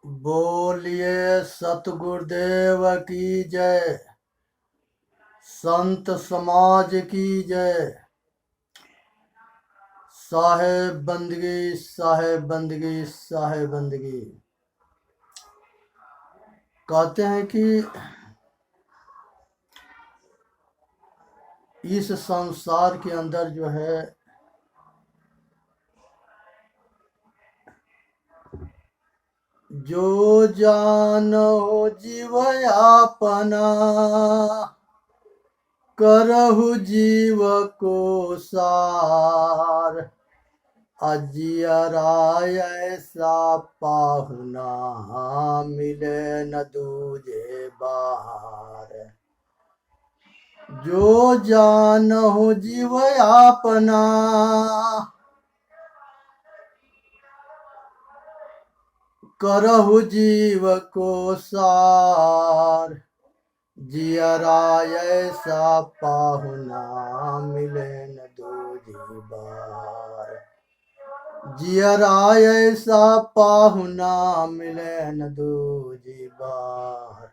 बोलिए सतगुरुदेव की जय। संत समाज की जय। साहेब बंदगी साहेब बंदगी साहेब बंदगी। कहते हैं कि इस संसार के अंदर जो है जो जानो जीव अपना करहु जीव को सार। अजियरा ऐसा पाहुना मिले न दूजे बार। जो जानहु जीव अपना करहु जीव को सार। जियरा ऐसा पाहुना मिले न दूजी बार। जियरा ऐसा पाहुना मिले न दूजी बार।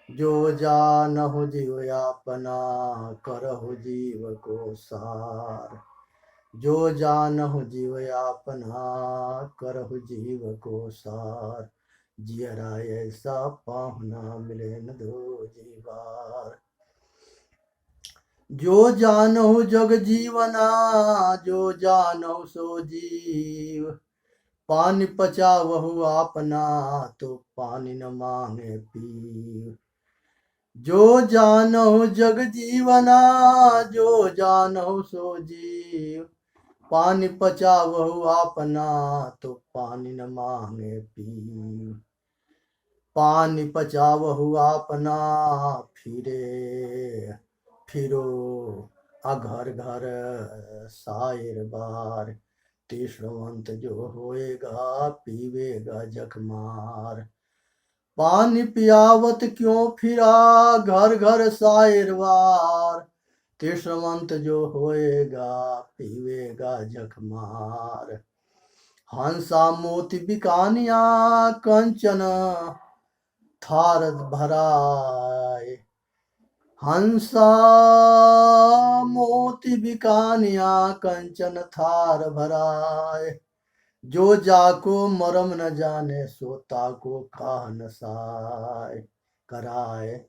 जो जानहु जीव अपना करहु जीव को सार। जो जानहु जीव अपना करहु जीव को सार। जियरा ऐसा पाहुना मिले न दूजी बार। जो जानहु जग जीवना जो जानहु सो जीव। पानी पचावहु अपना तो पानी न मांगे पीव। जो जानहु जग जीवना जो जानहु सो जीव। पानी पचावहु अपना तो पानी न मांगे पीव। पानी पचावहु अपना फिरो घर घर सायर बार। तीसरवंत जो होएगा पीवेगा जखमार। पानी पियावत क्यों फिरा घर घर सायर बार। तीसरवंत जो होएगा पीवेगा जखमार। हंसा मोती बिकानिया कंचन थार भराए। हंसा मोती बिकानिया कंचन थार भराए। जो जाको मरम न जाने सोता को काह नसाए कराए।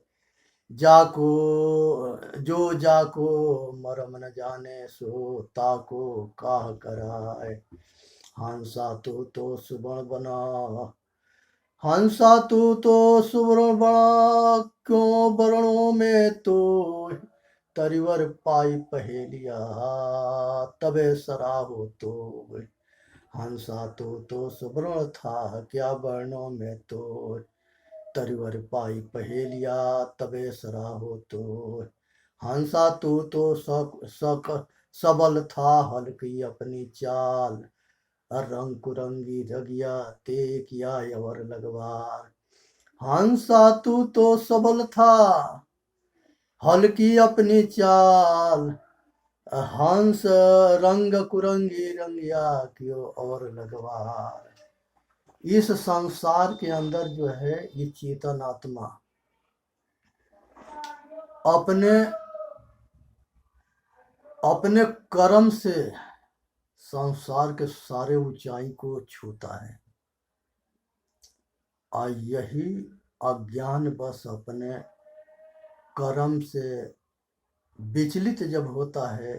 जाको जो जाको मरम न जाने सोता को काह कराए। हंसा तो सुबर्ण बना हंसा तो सुवर्ण बना क्यों बरणों में तो तरिवर पाई पहेलिया तबे सराहो तो। हंसा तो सुवर्ण था क्या वर्णों में तो तरिवर पाई पहेलिया तबे सराहो तो। हंसा तो सबल था हल्की अपनी चाल। रंग कुरंगी जगिया ते किया यवर लगवार। हंसा तो सबल था हल्की अपनी चाल। हंस रंग कुरंगी रंगिया क्यों और लगवार। इस संसार के अंदर जो है ये चेतन आत्मा अपने कर्म से संसार के सारे ऊंचाई को छूता है। और यही अज्ञान बस अपने कर्म से विचलित जब होता है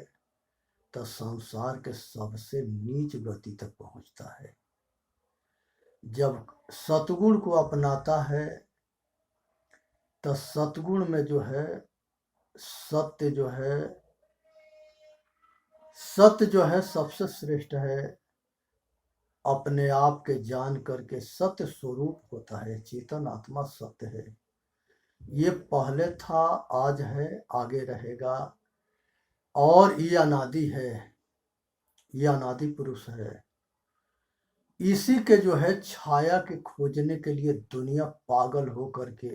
तो संसार के सबसे नीच गति तक पहुंचता है। जब सतगुण को अपनाता है तो सतगुण में जो है सत्य जो है सबसे श्रेष्ठ है। अपने आप के जान करके सत्य स्वरूप होता है। चेतन आत्मा सत्य है। ये पहले था आज है आगे रहेगा और ये अनादि है। ये अनादि पुरुष है। इसी के जो है छाया के खोजने के लिए दुनिया पागल हो करके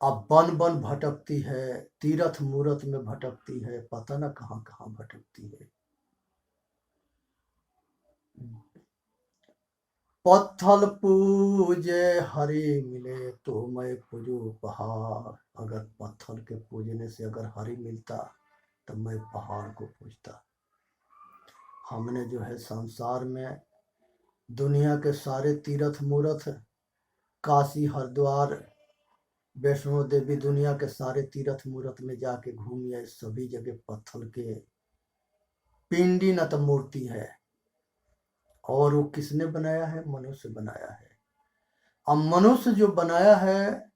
अब बन बन भटकती है। तीर्थ मूरत में भटकती है। पता न कहां कहां भटकती है। पत्थल पूजे हरि मिले तो मैं पूजू पहाड़। अगर पत्थल के पूजने से अगर हरि मिलता तो मैं पहाड़ को पूजता। हमने जो है संसार में दुनिया के सारे तीर्थ मूर्त, काशी हरिद्वार वैष्णो देवी, दुनिया के सारे तीर्थ मूर्त में जाके घूमिए, सभी जगह पत्थर के पिंडी न तो मूर्ति है। और वो किसने बनाया है? मनुष्य बनाया है। अब मनुष्य जो बनाया है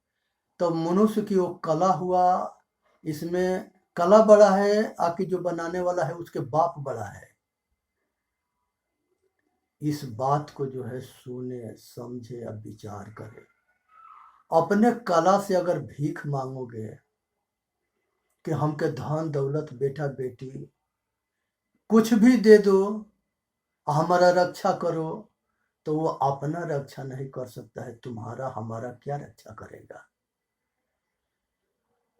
तो मनुष्य की वो कला हुआ, इसमें कला बड़ा है आकि जो बनाने वाला है उसके बाप बड़ा है। इस बात को जो है सुने, समझे, अब विचार करे। अपने कला से अगर भीख मांगोगे कि हमके धन दौलत बेटा बेटी कुछ भी दे दो, हमारा रक्षा करो, तो वो अपना रक्षा नहीं कर सकता है, तुम्हारा हमारा क्या रक्षा करेगा?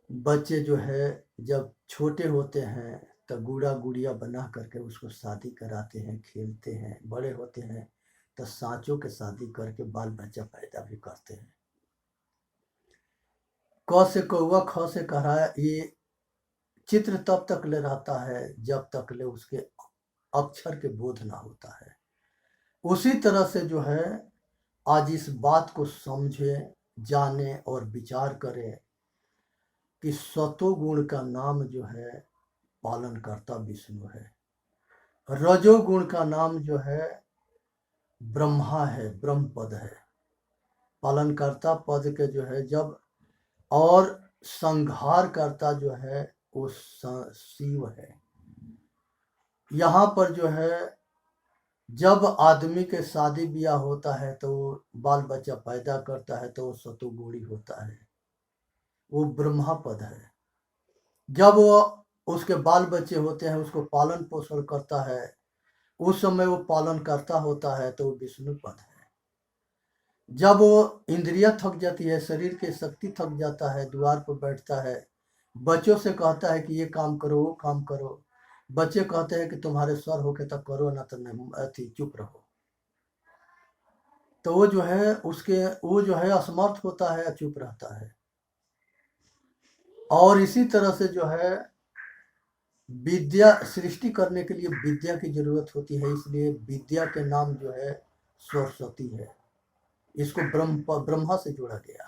बच्चे जो है जब छोटे होते हैं तो गुड़ा गुड़िया बना करके उसको शादी कराते हैं, खेलते हैं। बड़े होते हैं तो सांचों के शादी करके बाल बच्चा पैदा भी करते हैं। क से कौवा, ख से कहराया, ये चित्र तब तक ले रहता है जब तक ले उसके अक्षर के बोध ना होता है। उसी तरह से जो है आज इस बात को समझे, जाने और विचार करें कि सतोगुण का नाम जो है पालन करता विष्णु है, रजोगुण का नाम जो है ब्रह्मा है, ब्रह्म पद है। पालन करता पद के जो है जब, और संहार करता जो है वो शिव है। यहाँ पर जो है जब आदमी के शादी ब्याह होता है तो बाल बच्चा पैदा करता है तो वो सतोगुणी होता है, वो ब्रह्मा पद है। जब वो उसके बाल बच्चे होते हैं उसको पालन पोषण करता है, उस समय वो पालन करता होता है तो वो विष्णु पद है। जब वो इंद्रियां थक जाती है, शरीर की शक्ति थक जाता है, द्वार पर बैठता है, बच्चों से कहता है कि ये काम करो वो काम करो, बच्चे कहते हैं कि तुम्हारे सर होके तक करो ना तो नहीं, अति चुप रहो, तो वो जो है उसके वो जो है असमर्थ होता है, चुप रहता है। और इसी तरह से जो है विद्या सृष्टि करने के लिए विद्या की जरूरत होती है, इसलिए विद्या के नाम जो है सरस्वती है। इसको ब्रह्मा से जोड़ा गया।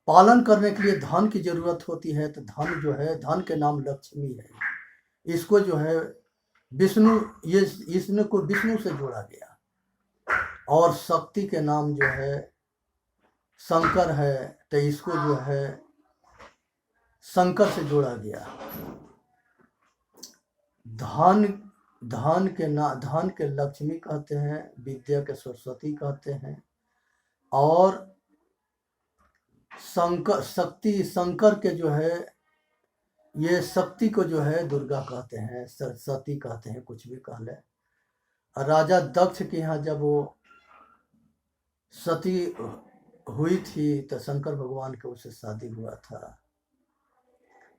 पालन करने के लिए धन की जरूरत होती है तो धन जो है, धन के नाम लक्ष्मी है, इसको जो है विष्णु, ये इसने को विष्णु से जोड़ा गया। और शक्ति के नाम जो है शंकर है तो इसको जो है शंकर से जोड़ा गया। धन धन के लक्ष्मी कहते हैं, विद्या के सरस्वती कहते हैं। और शंकर के जो है ये शक्ति को जो है दुर्गा कहते हैं, सरस्वती कहते हैं, कुछ भी कह ले। राजा दक्ष के यहाँ जब वो सती हुई थी तो शंकर भगवान के उससे शादी हुआ था।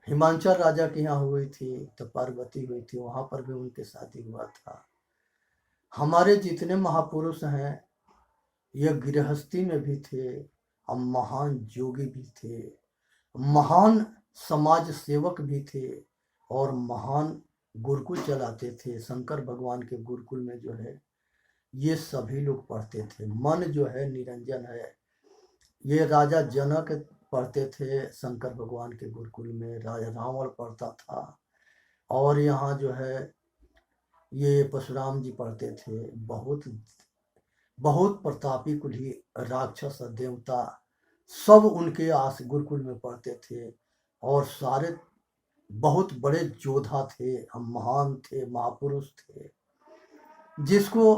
हिमांचल राजा के यहाँ हुई थी तो पार्वती हुई थी, वहां पर भी उनके शादी हुआ था। हमारे जितने महापुरुष हैं ये गृहस्थी में भी थे, हम महान योगी भी थे, महान समाज सेवक भी थे, और महान गुरुकुल चलाते थे। शंकर भगवान के गुरुकुल में जो है ये सभी लोग पढ़ते थे। मन जो है निरंजन है, ये राजा जनक पढ़ते थे शंकर भगवान के गुरुकुल में, राजा रावण पढ़ता था, और यहाँ जो है ये परशुराम जी पढ़ते थे। बहुत बहुत प्रतापी कुली राक्षस देवता सब उनके आस गुरुकुल में पढ़ते थे, और सारे बहुत बड़े योद्धा थे, महान थे, महापुरुष थे। जिसको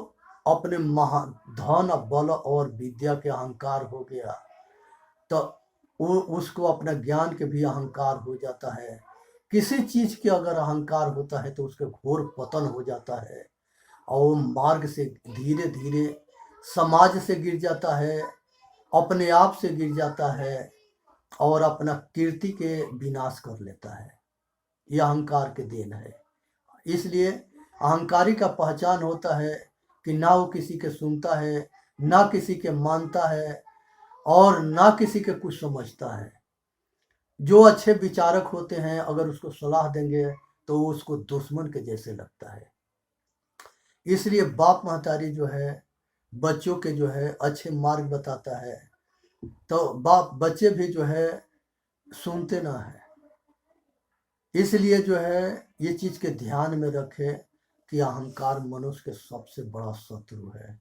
अपने धन बल और विद्या के अहंकार हो गया तो वो उसको अपना ज्ञान के भी अहंकार हो जाता है। किसी चीज के अगर अहंकार होता है तो उसके घोर पतन हो जाता है, और मार्ग से धीरे धीरे समाज से गिर जाता है, अपने आप से गिर जाता है, और अपना कीर्ति के विनाश कर लेता है। यह अहंकार के देन है। इसलिए अहंकारी का पहचान होता है कि ना वो किसी के सुनता है, ना किसी के मानता है, और ना किसी के कुछ समझता है। जो अच्छे विचारक होते हैं, अगर उसको सलाह देंगे तो वो उसको दुश्मन के जैसे लगता है। इसलिए बाप महतारी जो है बच्चों के जो है अच्छे मार्ग बताता है, तो बाप बच्चे भी जो है सुनते ना है। इसलिए जो है ये चीज के ध्यान में रखे कि अहंकार मनुष्य के सबसे बड़ा शत्रु है।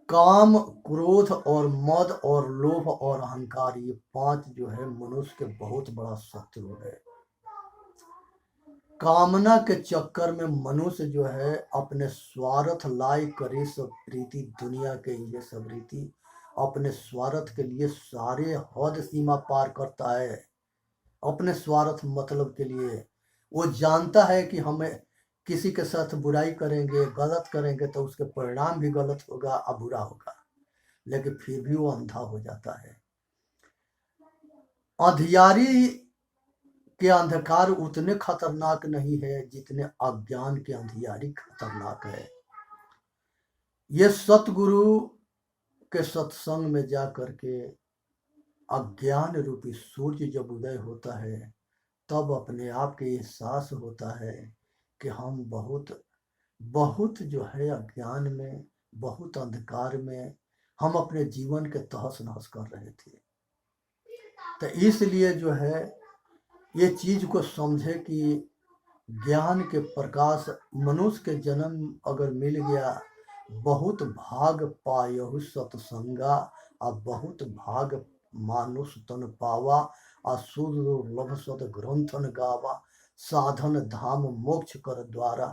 काम, क्रोध और मद और लोभ और अहंकार, ये 5 जो है मनुष्य के बहुत बड़ा शत्रु है। कामना के चक्कर में मनुष्य जो है अपने स्वार्थ लाई करी सब प्रीति, दुनिया के ये सब रीति अपने स्वार्थ के लिए सारे हद सीमा पार करता है। अपने स्वार्थ मतलब के लिए वो जानता है कि हमें किसी के साथ बुराई करेंगे, गलत करेंगे तो उसके परिणाम भी गलत होगा और बुरा होगा, लेकिन फिर भी वो अंधा हो जाता है। अंधियारी के अंधकार उतने खतरनाक नहीं है जितने अज्ञान के अंधियारी खतरनाक है। ये सतगुरु के सत्संग में जा करके अज्ञान रूपी सूर्य जब उदय होता है, तब अपने आप के एहसास होता है कि हम बहुत बहुत जो है अज्ञान में, बहुत अंधकार में हम अपने जीवन के तहस नहस कर रहे थे। तो इसलिए जो है ये चीज को समझे कि ज्ञान के प्रकाश मनुष्य के जन्म अगर मिल गया, बहुत भाग पायहु सत्संगा, आ बहुत भाग मानुष तन पावा, आ सुदुर्लभ सद ग्रंथन गावा, साधन धाम मोक्ष कर द्वारा,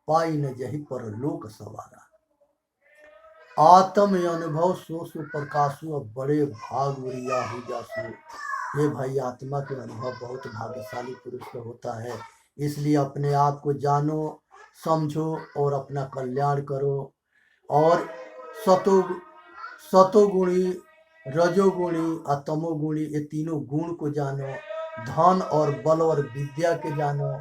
पाई न जही पर लोक सवारा। आत्म अनुभव सो प्रकाशु, अब बड़े भाग उरिया हो जासु। हे भाई, आत्मा के अनुभव बहुत भाग्यशाली पुरुष को होता है। इसलिए अपने आप को जानो, समझो और अपना कल्याण करो। और सतोगुणी, रजोगुणी और तमोगुणी, ये तीनों गुण को जानो। धन और बल और विद्या के जानो।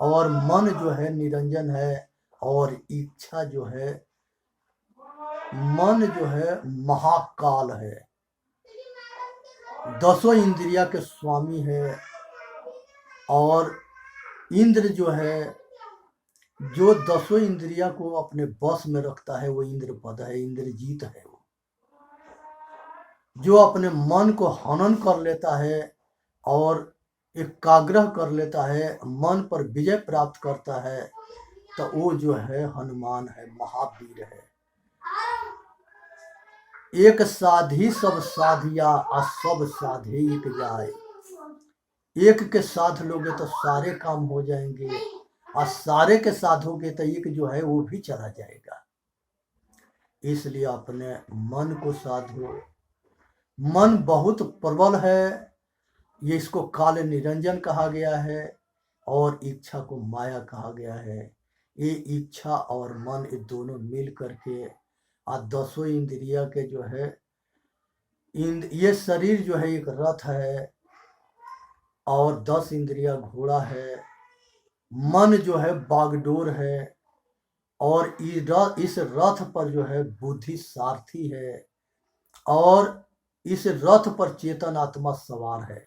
और मन जो है निरंजन है, और इच्छा जो है, मन जो है महाकाल है, 10 इंद्रिया के स्वामी है। और इंद्र जो है, जो 10 इंद्रिया को अपने बस में रखता है वो इंद्रपद है, इंद्रजीत है। वो जो अपने मन को हनन कर लेता है और एकाग्रह कर लेता है, मन पर विजय प्राप्त करता है, तो वो जो है हनुमान है, महावीर है। एक साधी सब साधिया, और सब साधे एक जाए। एक के साथ लोगे तो सारे काम हो जाएंगे, और सारे के साधोगे तो एक जो है वो भी चला जाएगा। इसलिए अपने मन को साधो। मन बहुत प्रबल है, ये इसको काल निरंजन कहा गया है, और इच्छा को माया कहा गया है। ये इच्छा और मन, ये दोनों मिल करके 10 इंद्रिया के जो है, ये शरीर जो है एक रथ है, और 10 इंद्रिया घोड़ा है। मन जो है बागडोर है, और इस रथ पर जो है बुद्धि सारथी है, और इस रथ पर चेतन आत्मा सवार है।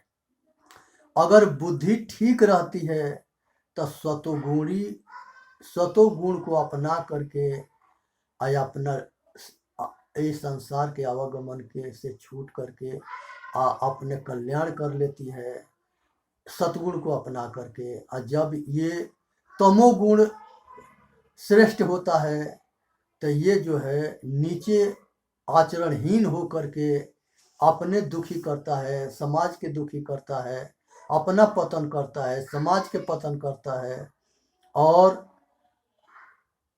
अगर बुद्धि ठीक रहती है तो सतोगुण को अपना करके अपना इस संसार के आवागमन के से छूट करके अपने कल्याण कर लेती है, सतगुण को अपना करके। और जब ये तमोगुण श्रेष्ठ होता है, तो ये जो है नीचे आचरणहीन हो करके अपने दुखी करता है, समाज के दुखी करता है, अपना पतन करता है, समाज के पतन करता है, और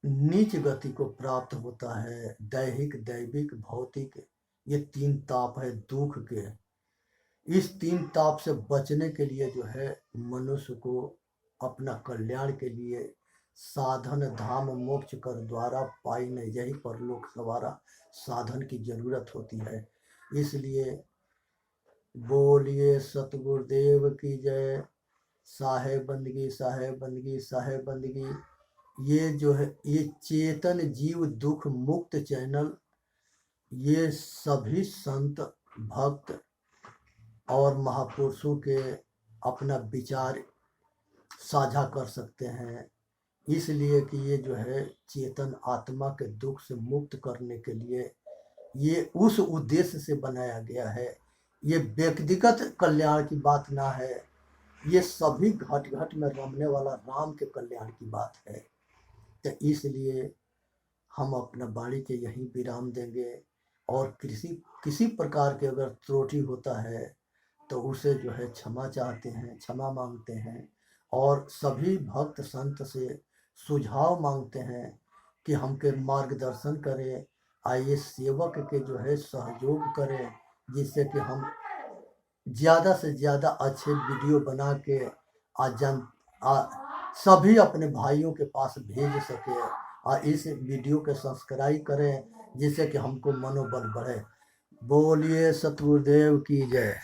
नीच गति को प्राप्त होता है। दैहिक, दैविक, भौतिक, ये 3 ताप है दुख के। इस 3 ताप से बचने के लिए जो है मनुष्य को अपना कल्याण के लिए साधन धाम मोक्ष कर द्वारा, पाई न यही परलोक सवारा, साधन की जरूरत होती है। इसलिए बोलिए सतगुरुदेव की जय। साहेब बंदगी, साहेब बंदगी, साहेब बंदगी। ये जो है ये चेतन जीव दुख मुक्त चैनल, ये सभी संत भक्त और महापुरुषों के अपना विचार साझा कर सकते हैं, इसलिए कि ये जो है चेतन आत्मा के दुख से मुक्त करने के लिए ये उस उद्देश्य से बनाया गया है। ये व्यक्तिगत कल्याण की बात ना है, ये सभी घट घट में रमने वाला राम के कल्याण की बात है। तो इसलिए हम अपना वाणी के यहीं विराम देंगे, और किसी प्रकार के अगर त्रुटि होता है तो उसे जो है क्षमा चाहते हैं, क्षमा मांगते हैं, और सभी भक्त संत से सुझाव मांगते हैं कि हमके मार्गदर्शन करें, आइए सेवक के जो है सहयोग करें, जिससे कि हम ज़्यादा से ज़्यादा अच्छे वीडियो बना के सभी अपने भाइयों के पास भेज सके, और इस वीडियो के सब्सक्राइब करें जिससे कि हमको मनोबल बढ़े। बोलिए सतगुरुदेव की जय।